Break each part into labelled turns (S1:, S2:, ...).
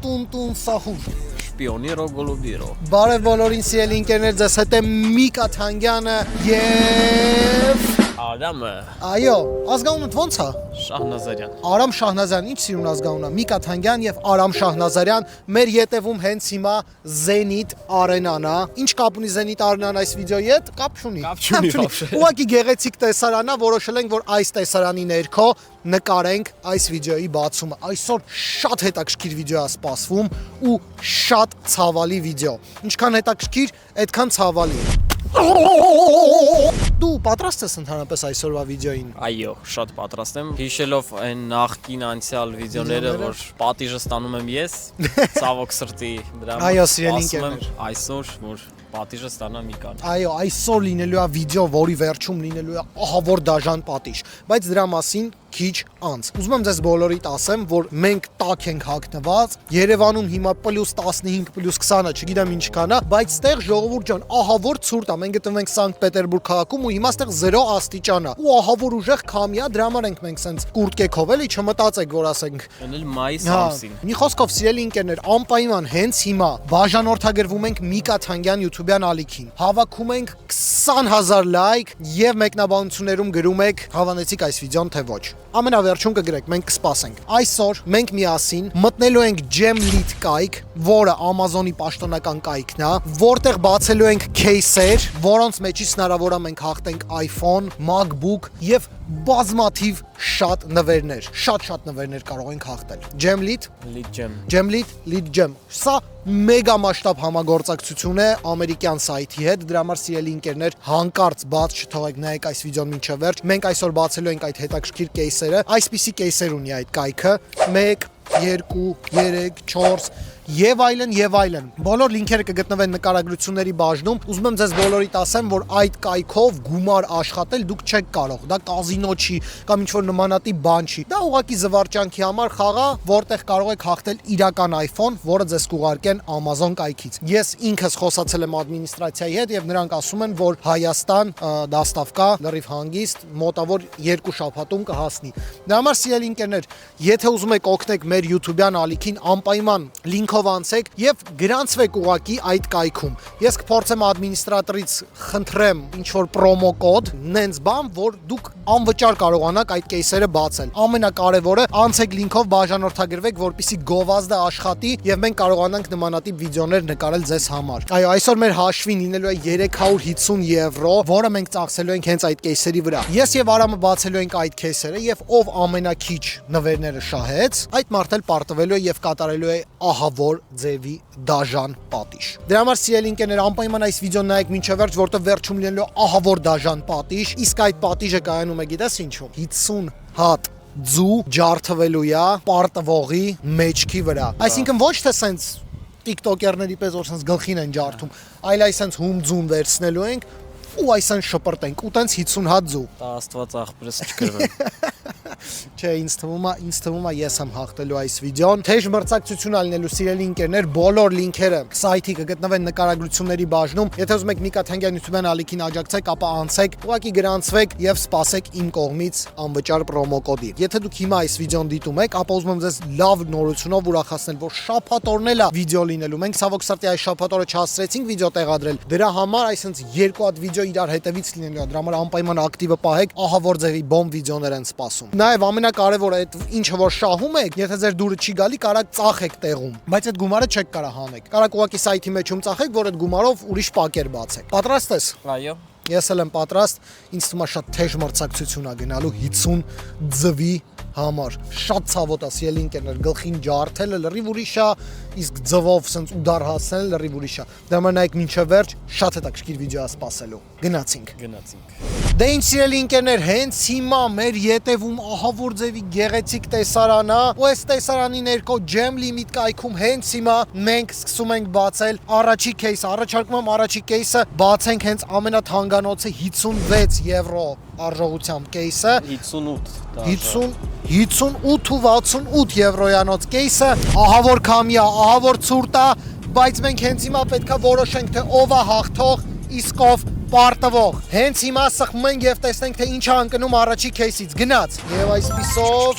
S1: տուն սահուր։
S2: Շպիոնիրո գոլուբիրո։
S1: Բարև բոլորին սիրելի ընկերներ, ձեզ հետ է Միկա Թանգյանը եւ
S2: Արամը։
S1: Այո, ազգանունդ ո՞նց է։
S2: Շահնազարյան։
S1: Արամ Շահնազարյան, ինչ սիրուն ազգանուն է։ Միկա Թանգյան եւ Արամ Շահնազարյան, մեր յետևում հենց հիմա Zenit Arena-ն է։ Ինչ կապ ունի Zenit Arena-ն այս վիդեոյի հետ։ Կապ չունի։
S2: Կապ չունի вообще։
S1: Ուղղակի գեղեցիկ տեսարան է, որոշել ենք, որ այս տեսարանի ներքո նկարենք այս վիդեոյի բացումը։ Այսօր շատ հետաքրքիր վիդեո է սպասվում ու շատ ցավալի վիդեո։ Ինչքան հետաքրքիր, այդքան ցավալի։ Դու պատրաստ ես ընդհանրապես այսօրվա վիդեոին։
S2: Այո, շատ պատրաստ եմ։ Հիշելով այն նախկին անցյալ վիդեոները, որ պատիժը ստանում եմ ես, ցավոք սրտի դրա համար։
S1: Այո, սիրելի ընկերներ։
S2: Այսօր որ պատիժը ստանա Միկան։
S1: Այո, այսօր լինելու է վիդեո, որի վերջում լինելու է ահավոր դաժան պատիժ, բայց դրա մասին քիչ անց։ Ուզում եմ ձեզ բոլորիդ ասեմ, որ մենք տակ ենք հագնված, Երևանում հիմա +15, +20-ը, չգիտեմ ինչքան է, բայց ստեղ ժողովուրդ ջան, ահավոր ցուրտ է։ Մենք գտնվում ենք Սանկտ Պետերբուրգ քաղաքում ու հիմա ստեղ 0 աստիճան է։ Ու ահավոր ուժեղ քամի է, դրա համար ենք մենք սենց կուրտկեքով էլի, չմտածեք, որ ասենք
S2: Էնել մայիս ամսին։
S1: Մի խոսքով սիրելի ընկերներ, անպայման հենց հիմա բաժանորդագրվում ենք Միկա Թանգյան YouTube-յան ալիքին։ Հավաքում ենք 20000 լայք եւ մեկնաբանություններում գրում եք հավանեցիք այս վիդեոն թե ոչ։ Ամենավերջում կգրեք, մենք կսպասենք։ Այսօր մենք միասին մտնելու ենք Gemlit կայք, որը Amazon-ի պաշտոնական կայքն է, որտեղ բացելու ենք кейսեր, որոնց մեջից հնարավոր է մենք հաղթենք iPhone, MacBook եւ բազմաթիվ շատ նվերներ, շատ նվերներ կարող ենք հաղթել։ Gemlit Lead Gem։ Սա մեգա մասշտաբ համագործակցություն է ամերիկյան սայթի հետ, դրա համար սիրելի ընկերներ, հանկարծ բաց չթողեք, նայեք այս վիդեոն մինչև վերջ։ Մենք այսօր բացելու ենք այդ հետաքրքիր кейսերը։ Այսպիսի кейսեր ունի այդ կայքը՝ 1, 2, 3, 4 եւ այլն։ Բոլոր լինքերը կգտնվեն նկարագրությունների բաժնում։ Ուզում եմ ձեզ բոլորիդ ասեմ, որ այդ կայքով գումար աշխատել դուք չեք կարող։ Դա կազինո չի կամ ինչ-որ նմանատիպ բան չի։ Դա ուղղակի զվարճանքի համար խաղ է, որտեղ կարող եք հաղթել իրական iPhone, որը ձեզ կուղարկեն Amazon կայքից։ Ես ինքս խոսացել եմ ադմինիստրացիայի հետ եւ նրանք ասում են, որ Հայաստան դաստավկա լրիվ հանգիստ մոտավոր 2 շաբաթում կհասնի։ Դրա համար սիրելի ընկերներ, եթե ուզում եք օգնել մեր YouTube-յան ալիքին, անպայման link-ով անցեք եւ գրանցվեք ուղակի այդ կայքում։ Ես կփորձեմ ադմինիստրատորից խնդրեմ ինչ-որ պրոմո կոդ, նենց բան, որ դուք անվճար կարողանաք այդ кейսերը բացել։ Ամենակարևորը, անցեք link-ով բաժանորդագրվեք, որպեսզի գովազդը աշխատի եւ մենք կարողանանք նմանատիպ վիդեոներ նկարել ձեզ համար։ Այո, այսօր մեր հաշվին լինելու է 350 եվրո, որը մենք ծախսելու ենք հենց այդ кейսերի վրա։ Ես եւ Արամը բացելու ենք այդ кейսերը եւ ով ամենակիչ նվերները շահեց, այդ մարդը պարտվելու է եւ կատարելու է ահավոր ձևի դաժան պատիժ։ Դրա համար սիրելի ընկերներ, անպայման այս վիդեոն նայեք մինչև վերջ, որտեղ վերջում լինելու է ահավոր դաժան պատիժ, իսկ այդ պատիժը կայանում է գիտես ինչու։ 50 հատ ձու ջարդվելու է պարտվողի մեջքի վրա։ Այսինքն ոչ թե սենց TikToker-ների պես որ սենց գլխին են ջարդում, այլ այսենց հում ձուն վերցնելու ենք ու այսպես շպրտենք ու տենց 50 հատ ձու։
S2: Դա Աստված աղբրս չկրվեմ։
S1: Չէ, ինձ թվում է ես եմ հաղթելու այս վիդեոն։ Թեժ մրցակցություն ա լինելու սիրելի ընկերներ, բոլոր լինքերը սայթի կգտնվեն նկարագրությունների բաժնում։ Եթե ուզում եք Միկա Թանգյան YouTube-յան ալիքին աջակցեք, ապա անցեք, ուղղակի գրանցվեք եւ սպասեք իմ կողմից անվճար պրոմո կոդի։ Եթե դուք հիմա այս վիդեոն դիտում եք, ապա ուզում եմ ձեզ լավ նորությունով ուրախացնել, որ շաբաթօրն էլ է վիդեո լինելու։ Մենք ցավոք սրտի այս շաբաթօրը չհասցրեցինք վիդեո տեղադրել։ Դրա համար այսինքն 2 հատ վիդեո իրար հետևից լինելու է։ Դրա համար անպայման ակտիվը պահեք, ահավոր ձևի բոմ վիդեոներ են սպասում։ Նաև ամենակարևորը այդ ինչը որ շահում եք, եթե ձեր դուրը չի գալի, կարաք ծախեք տեղում, բայց այդ գումարը չեք կարա հանեք։ Կարաք ուղղակի սայթի մեջում ծախեք, որ այդ գումարով ուրիշ պակեր բացեք։ Պատրաստ ես։
S2: Այո։
S1: Ես էլ եմ պատրաստ, ինձ թվում է շատ թեժ մրցակցություն է գնալու 50 ձվի համար։ Շատ ցավոտ է սիրելի ընկերներ, գլխին ջարդելը լրիվ ուրիշ է, իսկ ձվով սենց ուդար հասնելը լրիվ ուրիշ է։ Դա համար նայեք մինչև վերջ, շատ հետաքրքիր վիդեո է սպասելու։ Գնացինք։ Դե ինչ սիրելի ընկերներ, հենց հիմա մեր յետևում ահավոր ձևի գեղեցիկ տեսարան է, ու այս տեսարանի ներքո Gemlit կայքում հենց հիմա մենք սկսում ենք բացել առաջի кейսը, առաջարկում եմ առաջի кейսը բացենք հենց ամենաթանկանոցը 56 եվրո արժողությամբ кейսը 58 եվրոյանոց кейսը ահավոր քամի է, ահավոր ցուրտ է, բայց մենք հենց հիմա պետքա որոշենք թե ով է հաղթող, իսկ ով պարտվող։ Հենց հիմա սխմում ենք եւ տեսնենք թե ինչ է անկնում առաջի кейսից։ Գնաց։ Եվ այսպիսով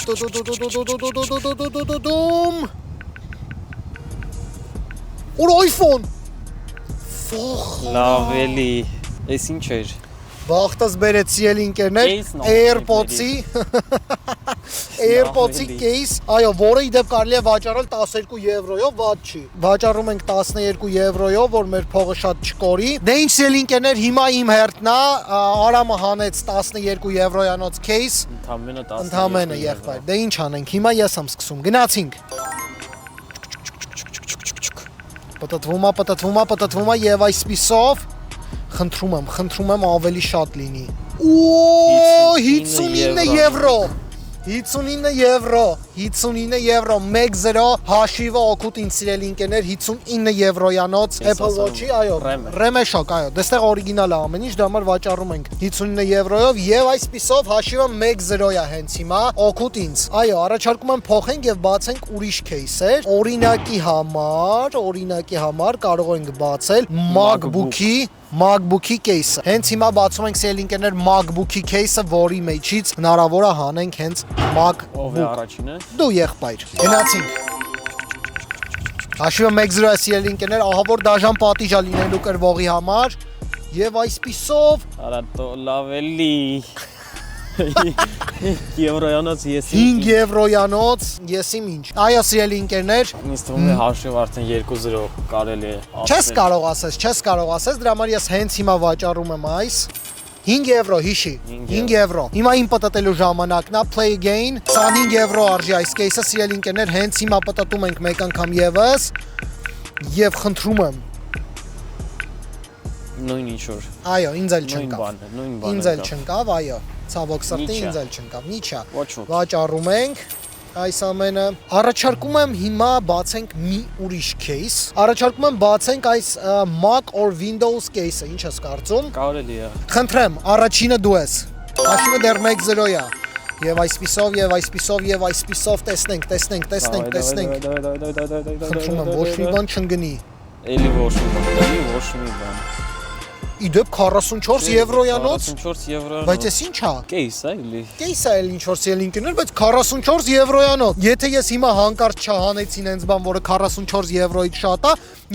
S1: Որ iPhone։ Ֆոխ։
S2: Լավ էլի։ Էս ինչ էր։
S1: Բախտս բերեց սիրելի ընկերներ,
S2: Case-ն
S1: AirPods-ի AirPods-ի
S2: էլի։
S1: case, այո, որը իդեպ կարելի է վաճառել 12 եվրոյով, ված չի։ Վաճառում ենք 12 եվրոյով, որ մեր փողը շատ չկորի։ Դե ինչ սիրելի ընկերներ, հիմա իմ հերթն է, Արամը հանեց 12 եվրոյանոց case,
S2: Ընդամենը 10։
S1: ընդամենը եղբայր։ Դե ինչ անենք, հիմա ես եմ սկսում։ Գնացինք։ Պտտվում է եւ այսպիսով խնդրում եմ ավելի շատ լինի։ Օ 59 եվրո։ 59 եվրո 1-0 հաշիվը օգուտ ինձ սիրելի ընկերներ 59 եվրոյանոց Apple Watch-ի, այո, RAM-ը շոկ, այո, դստեղ օրիգինալ է ամեն ինչ, դա համար վաճառում ենք 59 եվրոյով եւ այսպիսով հաշիվը 1-0 է հենց հիմա օգուտ ինձ։ Այո, առաջարկում եմ փոխենք եւ բացենք ուրիշ case-եր։ Օրինակի համար կարող ենք բացել MacBook-ի case-ը։ Հենց հիմա բացում ենք սիրելի ընկերներ MacBook-ի case-ը, որի մեջից հնարավոր է հանենք հենց MacBook։
S2: Ով է առաջինը։
S1: Դու եղբայր։ Գնացինք։ Հաշիվը 1-0 սիրելի ընկերներ, ահա որ դաժան պատիժ է լինելու կրվողի համար եւ այսպիսով
S2: Արա տո լավ էլի։ Եվրոյանոց եսի։
S1: 5 եվրոյանոց եսիմ ինչ։ Այո սիրելի ընկերներ,
S2: Ինձ թվում է հաշիվ արդեն 2-0 կարելի է
S1: չես կարող ասես, դրա համար ես հենց հիմա վաճառում եմ այս 5 եվրո, հիշի, 5 եվրո։ Հիմա իմ պտտելու ժամանակն է, play again, 25 եվրո արժի այս case-ը, սիրելի ընկերներ, հենց հիմա պտտում ենք մեկ անգամ եւս եւ խնդրում եմ։
S2: Նույն ինչ որ։
S1: Այո, ինձ էլ
S2: Նույն
S1: չընկավ։
S2: բանը, նույն բանը։
S1: Ինձ էլ չընկավ, այո։ Ցավոք սրտի ինձ էլ չընկավ, նիչա։
S2: Ոչ ոք։
S1: Վաճառում ենք այս ամենը։ Առաջարկում եմ հիմա բացենք մի ուրիշ case։ Առաջարկում եմ բացենք այս Mac or Windows case-ը, ինչ ես կարծում։
S2: Կարելի է։
S1: Խնդրեմ, առաջինը դու ես։ Հաշիվը դեռ 1-0 է։ Եվ այսպիսով տեսնենք։ Խնդրում եմ, ոչ մի բան չընկնի։
S2: Էլի ոչ մի բան։
S1: Իդեպ 44 եվրոյանոց։
S2: 44 եվրոյանոց։
S1: Բայց էս ինչ է։
S2: Case է էլի։
S1: Կեյսը էլ ինչ որ սիրելի ընկերներ, բայց 44 եվրոյանոց։ Եթե ես հիմա հանկարծ չհանեցին այնց բան, որը 44 եվրոյից շատ է,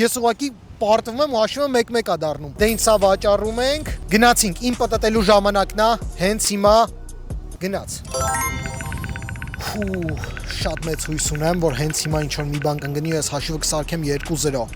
S1: ես ուղղակի պարտվում եմ ու հաշիվը 1-1 է դառնում։ Դե ինձ սա վաճառում ենք։ Գնացինք, իմ պտտելու ժամանակն է, հենց հիմա գնաց։ Ֆու, շատ մեծ հույս ունեմ, որ հենց հիմա ինչ որ մի բան կընկնի, ես հաշիվը կսարքեմ 2-0։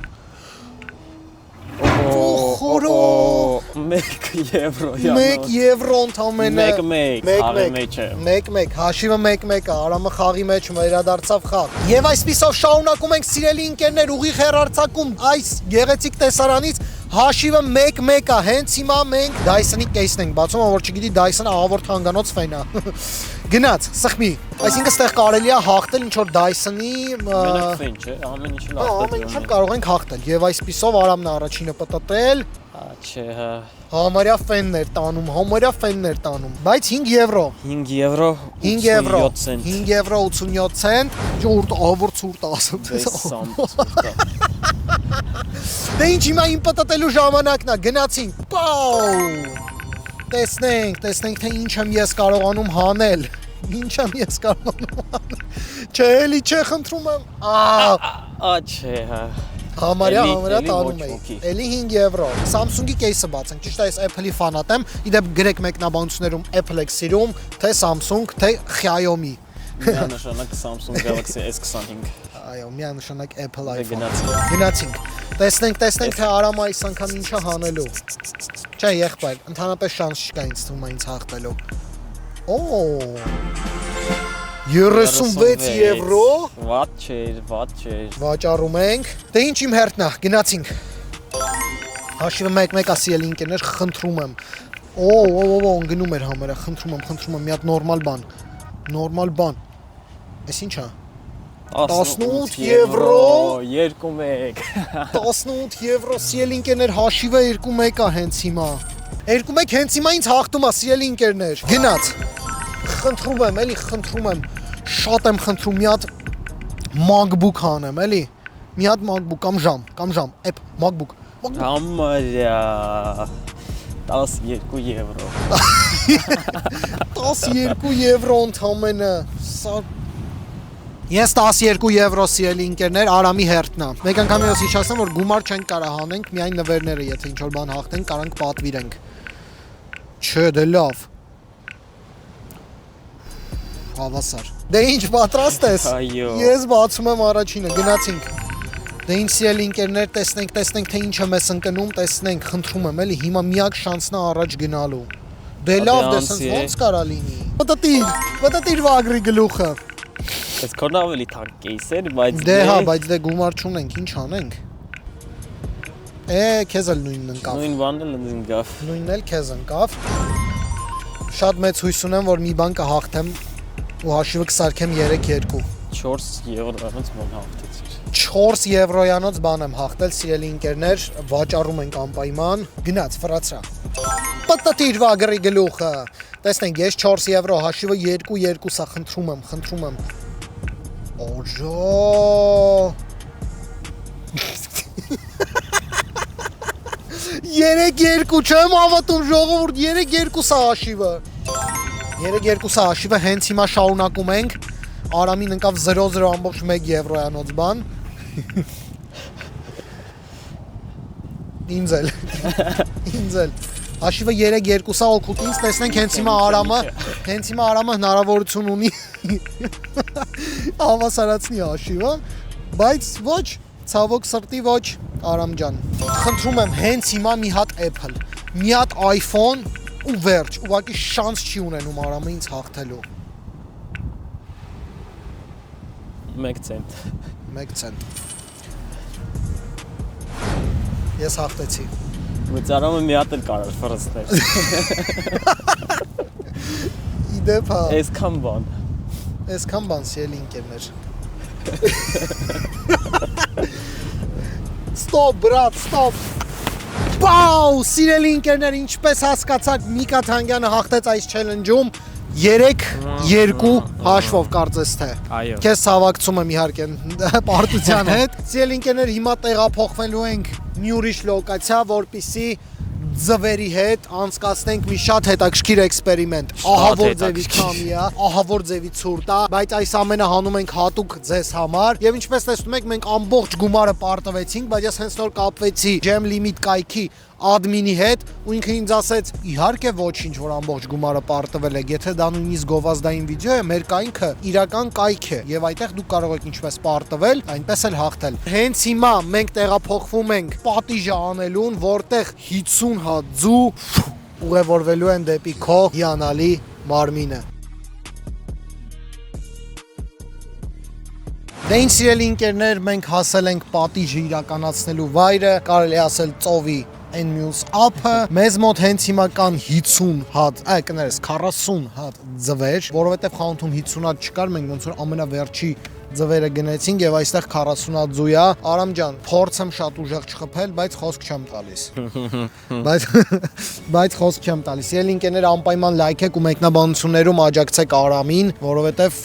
S1: Խորո
S2: 1 եվրո։
S1: 1 եվրո ընդամենը 1-1 հաշիվը 1-1 է, Արամը խաղի մեջ վերադարձավ խաղ։ Եվ այսպիսով շարունակում ենք սիրելի ընկերներ ուղիղ հեռարձակում այս գեղեցիկ տեսարանից հաշիվը 1-1 է, հենց հիմա մենք Dyson-ի case-ն ենք բացում, որ չգիտի Dyson-ը ահավոր թանկանոց ֆեն է։ Գնաց, սխմի։ Այսինքն ստեղ կարելի է հաղթել ինչ որ Dyson-ի
S2: Մենակ ֆեն չէ, ամեն ինչը լավ
S1: ամեն ինչը կարող ենք հաղթել։ Եվ այսպիսով Արամն է առաջինը պտտել։
S2: Չէ, հա։
S1: Համարյա ֆեններ տանում, բայց 5 եվրո։
S2: 5 եվրո
S1: 5 եվրո 87 ցենտ, ջուրտ ավոր ցուրտ ասում ես։ Դե ինչ հիմա իմ պտտելու ժամանակն է, գնացինք։ Պաու։ Տեսնենք, թե ինչ եմ ես կարողանում հանել։ Չէ, էլի չէ, խնդրում եմ։
S2: Չէ, հա։
S1: Համարյա տանում էի։ Էլի 5 եվրո։ Samsung-ի case-ը բացենք։ Ճիշտ է, այս Apple-ի ֆանատ եմ։ Իդեպ գրեք մեկնաբանություններում Apple եք սիրում, թե Samsung, թե Xiaomi։
S2: Միանշանակ Samsung Galaxy S25։
S1: Այո, միանշանակ Apple iPhone։
S2: Գնացինք։
S1: Տեսնենք, թե Արամը այս անգամ ինչ է հանելու։ Չէ, եղբայր, ընդհանրապես շանս չկա ինձ թվում է ինձ հաղթելու։ Օ 36 եվրո։
S2: Վատ չէր։
S1: Վաճառում ենք։ Դե ինչ իմ հերթն է, գնացինք։ Հաշիվը 1-1 ասիելի ընկերներ, խնդրում եմ։ Օ, ընկնում էր համարը, խնդրում եմ, մի հատ նորմալ բան։ Էս ինչ է։ 18 եվրո
S2: 2-1
S1: 18 եվրո սիրելի ընկերներ, հաշիվը 2-1 է հենց հիմա։ 2-1 հենց հիմա ինձ հաղթում է սիրելի ընկերներ։ Գնաց։ Խնդրում եմ, շատ եմ խնդրում մի հատ MacBook հանեմ, էլի։ Մի հատ MacBook կամ ժամ, app MacBook։
S2: Համարյա 12 եվրո
S1: 12 եվրո ընդամենը։ Սա Ես 12 եվրո սիրելի ընկերներ, Արամի հերթն է։ Մեկ անգամ ես հիշեցնեմ, որ գումար չենք կարող հանենք, միայն նվերները, եթե ինչ-որ բան հաղթենք, կարանք պատվիրենք։ Չէ, դե լավ։ Հավասար։ Դե ինչ պատրաստ ես։
S2: Այո։
S1: Ես բացում եմ առաջինը, գնացինք։ Դե ինչ սիրելի ընկերներ, տեսնենք, թե ինչ եմ ես ընկնում, տեսնենք, խնդրում եմ, էլի հիմա միակ շանսն է առաջ գնալու։ Դե լավ, դե սենց ոնց կարա լինի։ Մտտիր վագրի գլուխը։
S2: Ես քոնը ավելի թանկ կեյս էր, բայց
S1: Դե հա, բայց դե գումար չունենք, ինչ անենք։ Քեզ էլ նույնն ընկավ։
S2: նույն բանն էլ ընկավ։
S1: Նույնն էլ քեզ ընկավ։ Շատ մեծ հույս ունեմ, որ մի բան կհաղթեմ ու հաշիվը կսարքեմ 3-2։
S2: 4 եվրոյանոց բան հաղթեցիր։
S1: 4 եվրոյանոց բան եմ հաղթել, սիրելի ընկերներ, վաճառում ենք անպայման։ Գնաց, ֆրացրա։ Պտտիր վագրի գլուխը։ Տեսնենք, ես 4 եվրո, հաշիվը 2-2-ա, խնդրում եմ։ Օջո։ 3-2 չեմ հավատում ժողովուրդ, 3-2-ա հաշիվը։ 3-2-ա հաշիվը հենց հիմա շարունակում ենք։ Արամին ընկավ 0.1 եվրոյանոց բան։ Ինձ էլ։ Հաշիվը 3-2-ա օգուտ ինձ, տեսնենք հենց հիմա Արամը հնարավորություն ունի հավասարացնի հաշիվը, բայց ոչ, ցավոք սրտի ոչ, Արամ ջան։ Խնդրում եմ հենց հիմա մի հատ Apple, մի հատ iPhone ու վերջ, ուղղակի շանս չի ունենում Արամը ինձ հաղթելու։
S2: 1 ցենտ։
S1: 1 ցենտ։ Ես հաղթեցի։
S2: Բայց Արամը մի հատ էլ կարար ֆրստներ։
S1: Իդեպ հա։
S2: Այսքան
S1: բան սիրելի ընկերներ։ Ստոպ, բրատ, ստոպ։ Պաու, սիրելի ընկերներ, ինչպես հասկացաք, Միկա Թանգյանը հաղթեց այս չելենջում 3-2 հաշվով կարծես թե։
S2: Այո։
S1: Քեզ ցավակցում եմ իհարկե պարտության հետ։ Սիրելի ընկերներ, հիմա տեղափոխվելու ենք մի ուրիշ լոկացիա, որպեսզի ձվերի հետ անցկացնենք մի շատ հետաքրքիր էքսպերիմենտ։ Ահա որ ձևի քամիա, ահա որ ձևի ցուրտ է, բայց այս ամենը հանում ենք հատուկ ձեզ համար։ Եվ ինչպես տեսնում եք, մենք ամբողջ գումարը պարտվեցինք, բայց ես հենց նոր կապվեցի Gem Limit կայքի admin-ի հետ ու ինքը ինձ ասեց. «Իհարկե ոչինչ, որ ամբողջ գումարը պարտվել է, եթե դա նույնիսկ գովազդային վիդեո է, մեր կայքը իրական կայք է եւ այդտեղ դուք կարող եք ինչպես պարտվել, այնպես էլ հաղթել»։ Հենց հիմա մենք տեղափոխվում ենք պատիժը անելուն, որտեղ 50 հատ ձու ուղևորվելու են դեպի քո հիանալի մարմինը։ Դե ինչ սիրելի ընկերներ, մենք հասել ենք պատիժը իրականացնելու վայրը, կարելի ասել ծովի այն մյուս ափը, մեզ մոտ հենց հիմա կան 50 հատ, կներես 40 հատ ձվեր, որովհետև խանութում 50 հատ չկար, մենք ոնց որ ամենավերջի ձվերը գնեցինք եւ այստեղ 40 հատ ձու է։ Արամ ջան, փորձեմ շատ ուժեղ չխփել, բայց խոսք չեմ տալիս։ Բայց խոսք չեմ տալիս։ Ելի ընկերներ, անպայման լայքեք ու մեկնաբանություններում աջակցեք Արամին, որովհետև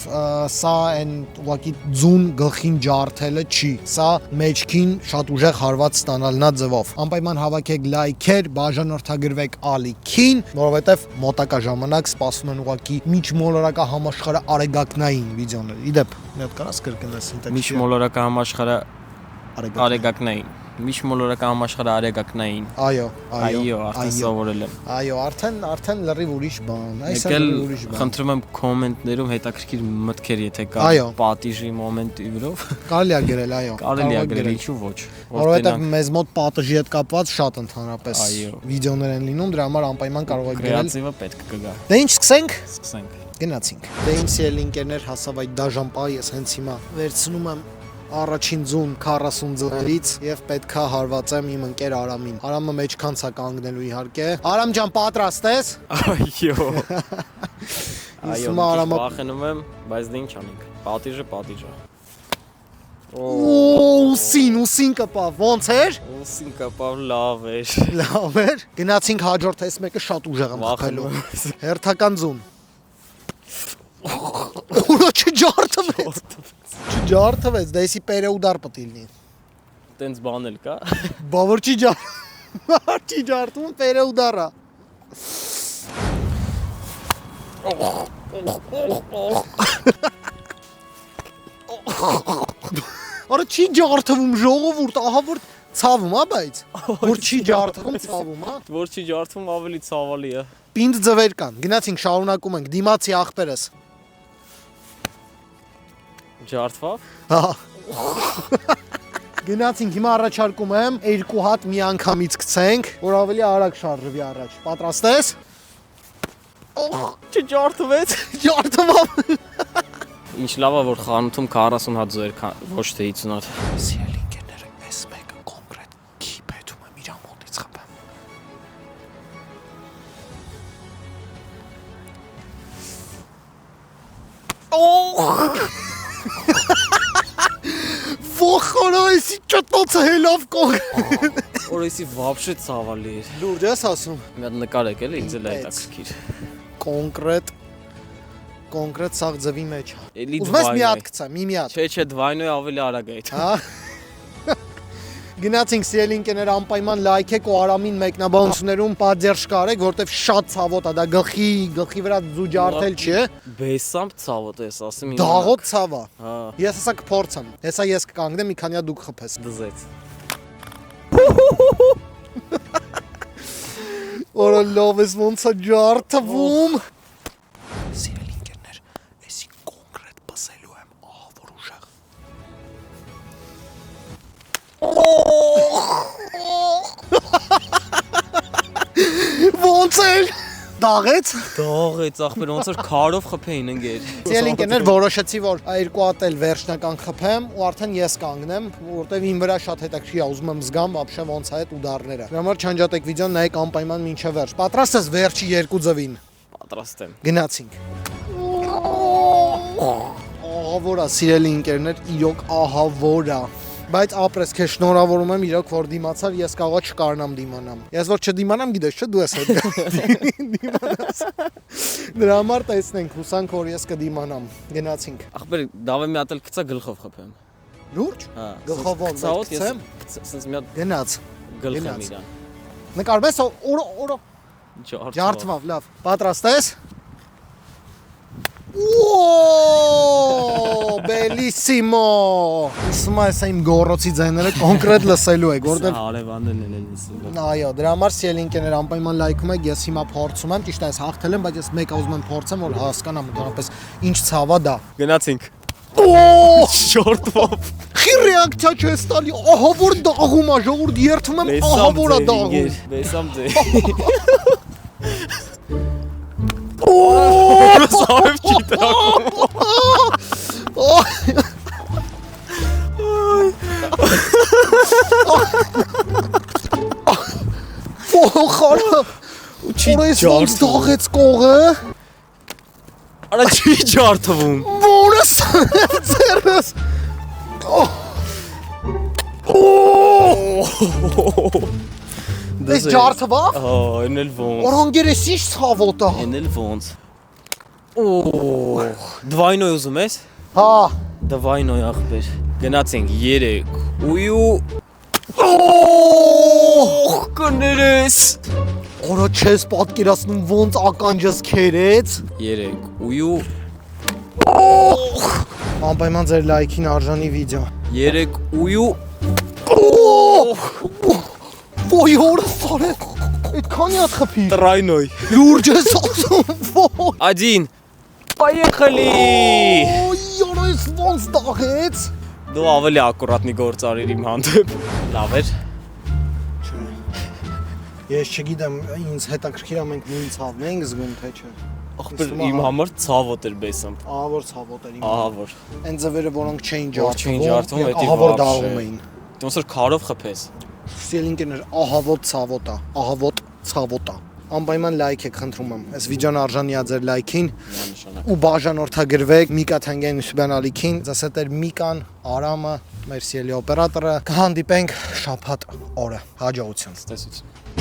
S1: սա այն ուղղակի ձուն գլխին ջարդելը չի։ Սա մեջքին շատ ուժեղ հարված ստանալնա ձվով։ Անպայման հավաքեք լայքեր, բաժանորդագրվեք ալիքին, որովհետև մոտակա ժամանակ սպասում են ուղղակի միջմոլորակա համաշխարհ արեգակնային վիդեոներ։ Իդեպ, մի հատ կարաս կրկնես ինտեքստը։
S2: Միջմոլորակա համաշխարհը արեգակնային։ Միջմոլորակա համաշխարհը արեգակնային։
S1: Այո,
S2: արդեն սովորել եմ։
S1: Այո, արդեն լրիվ ուրիշ բան։ Այս է
S2: Եկել
S1: ուրիշ բան։
S2: խնդրում եմ կոմենտներում հետաքրքիր մտքեր, եթե կա պատիժի մոմենտի վրով։
S1: Կարելի է գրել, այո։
S2: Կարելի է գրել, ինչու ոչ։
S1: Որովհետև մեզ մոտ պատժի հետ կապված շատ ընդհանրապես
S2: Այո։
S1: վիդեոներ են լինում, դրա համար անպայման կարող եք գրել։
S2: Կրեատիվը պետք կգա։
S1: Դե ինչ սկսենք։
S2: Սկսենք։
S1: Գնացինք։ Դե իմ սիրելի ընկերներ, հասավ այդ դաժան պահ, ես հենց հիմա վերցնում եմ առաջին ձուն 40 ձվերից եւ պետքա հարվածեմ իմ ընկեր Արամին։ Արամը մեջքան ցա կանգնելու իհարկե։ Արամ ջան, պատրաստ ես։
S2: Այո։ Այո,
S1: Արամը
S2: վախենում եմ, բայց դե ինչ անենք։ Պատիժը։
S1: Ուսին կպավ, ոնց էր։
S2: Ուսին կապավ լավ էր։
S1: Լավ էր։ Գնացինք հաջորդ այս մեկը շատ ուժեղ եմ խփելու։ Հերթական ձուն։ Ուրո չջարդվեց, դեսի պերեուդար պետք լինի։
S2: Տենց բան էլ կա։
S1: Բավոր չի ջարդվում, պերեուդարա։ Արա չի ջարդվում ժողովուրդ, ահա որ ցավում, հա, բայց որ չի ջարդվում, ցավում, հա։
S2: Որ չի ջարդվում ավելի ցավալի է։
S1: Պինդ ձվեր կան։ Գնացինք, շարունակում ենք դիմացի աղբերս։
S2: Ջարդվավ։
S1: Հա։ Գնացինք, հիմա առաջարկում եմ 2 հատ մի անգամից գցենք, որ ավելի արագ շարժվի առաջ։ Պատրաստ ես։
S2: Չջարդվեց։
S1: Ջարդվավ։
S2: Ինչ լավ է որ խանութում 40 հատ ձեր ոչ թե 50 հատ։
S1: Սիրելի ընկերները, այս մեկը կոնկրետ քի պետում եմ իր ամոթից խփեմ։ Վոխորոյսի ճտոցը հելավ կոնկրետ։
S2: Օրեսի вообще ցավալի էր։
S1: Լուրջ ես ասում։
S2: Մի հատ նկար եկել է ինձ էլ այդ ակսքիր։
S1: Կոնկրետ սաղ ձվի մեջ։
S2: Էլի
S1: Ուզում ես մի հատ գցեմ, մի հատ։
S2: Չէ, դվայնոյ ավելի արագ է այդ։
S1: Հա։ Գնացինք սիրելի ընկերներ, անպայման լայքեք ու Արամին մեկնաբանություններում պատերժ կարեք, որտեվ շատ ցավոտ է, դա գլխի վրա զուջարդել չի, է։
S2: Բեսամբ ցավոտ ես ասում ինձ։
S1: Դաղոտ ցավ է։
S2: Հա,
S1: Ես հեսա կփորձեմ։ Հեսա ես կկանգնեմ, մի քանի հատ դուք խփես։
S2: դզեց։
S1: Որը լավ ես ոնց է ջարդվում։ Սիրելի ընկերներ, էսի կոնկրետ բսելու եմ, ահա որ ուժեղ։ Ոնց էր։ Դաղեց։
S2: Դաղեց ախպեր ոնց որ քարով խփեին ընկեր։
S1: Սիրելի ընկերներ, որոշեցի, որ 2 հատ էլ վերջնական խփեմ ու արդեն ես կանգնեմ, որտեվ իմ վրա շատ հետաքրքիր է, ուզում եմ զգամ вообще ոնց է այդ ուդարները։ Դրա համար չանջատեք վիդեոն, նայեք անպայման մինչև վերջ։ Պատրաստ ես վերջի 2 ձվին։
S2: Պատրաստ եմ։
S1: Գնացինք։ Ահա որ է, սիրելի ընկերներ, իրոք ահա որ է։ Բայց ապրես, քեզ շնորհավորում եմ իրոք որ դիմացար, ես կարող չկարնամ դիմանամ։ Ես որ չդիմանամ, գիտես, չէ, դու ես հետ դիմանաս։ Դրա համար տեսնենք, հուսանք որ ես կդիմանամ։ Գնացինք։
S2: Ախպեր դավե մի հատ էլ գցա գլխով խփեմ։
S1: Լուրջ։
S2: Հա։
S1: Գլխով ոնց
S2: գցեմ։
S1: գցեմ։
S2: Սենց մի հատ
S1: Գնաց։
S2: գլխեմ իրան։
S1: Նկարում ես օր ջարդվավ, լավ։ Պատրաստ ես։ Օ, բելիսիմո։ Իսմա էս իմ գոռոցի ձայները կոնկրետ լսելու եք, որտեղ
S2: Հարևաններն են լսում։
S1: այո, դրա համար սիրելի ընկերներ անպայման լայքում եք, ես հիմա փորձում եմ, ճիշտ է, ես հաղթել եմ, բայց ես մեկը ուզում եմ փորձեմ, որ հասկանամ ընդհանրապես ինչ ցավ է դա։
S2: Գնացինք։
S1: Օ,
S2: Շորտվով։
S1: խի ռեակցիա չես տալի, ահա որ դաղում է, ժողովուրդ երթում եմ, ահա որ է դաղում։
S2: Բեսամ դե։
S1: Օ,
S2: Սարև չի տրակում։
S1: Խորա։
S2: Չի
S1: Ոնց
S2: ջարդվում։
S1: դաղեց կողը։
S2: Արա չի ջարդվում։
S1: Որս ծերս։ Դες ջարդվավ։
S2: Հա, այն էլ ոնց։
S1: Օրոնգեր էս ինչ ցավոտ է։
S2: Այն էլ ոնց։ Օ, դվայնոյ ուզում ես։
S1: Հա։
S2: Դվայնոյ ախպեր։ Գնացինք 3 ույու։ Կներես։
S1: Օրա չես պատկերացնում ոնց ականջս քերեց։
S2: 3 ույու։
S1: Անպայման ձեր լայքին արժանի վիդեո։
S2: 3 ույու։
S1: Ոյ օրը սարե։ Այդքանի հատ խփի։
S2: Տրայնոյ։
S1: Լուրջ ես ասում։ Ոյ։
S2: Один. Поехали։
S1: Ոյ օրը ես ոնց դաղեց։
S2: Դու ավելի ակուրատնի գործ արիր իմ հանդեպ։ Լավ էր։
S1: Ես չգիտեմ, ինձ հետաքրքիր է մենք նույն ցավն ենք զգում թե չէ։
S2: Ախպեր իմ համար ցավոտ էր բեսամ։
S1: Ահա որ ցավոտ էր իմ։
S2: Ահա որ։
S1: Այն ձևերը, որոնք չէին
S2: Որ չէին ջարդվում,
S1: ջարդվում,
S2: էդի
S1: ահա որ
S2: վարշ
S1: դաղում
S2: է։
S1: էին։
S2: Ոնց որ քարով խփես։
S1: Սիրելիներ, ահա որ ցավոտ է, ահա որ ցավոտ է։ Անպայման լայք եք խնդրում եմ։ Այս վիդեոն արժանի է ձեր լայքին
S2: Միանշանակ։
S1: ու բաժանորդագրվեք Միկա Թանգյան Յուսուբյան ալիքին։ Ձեզ էր Միկան, Արամը, մեր սիրելի օպերատորը։ Կհանդիպենք շաբաթ օրը։ Հաջողություն։
S2: Տեսություն։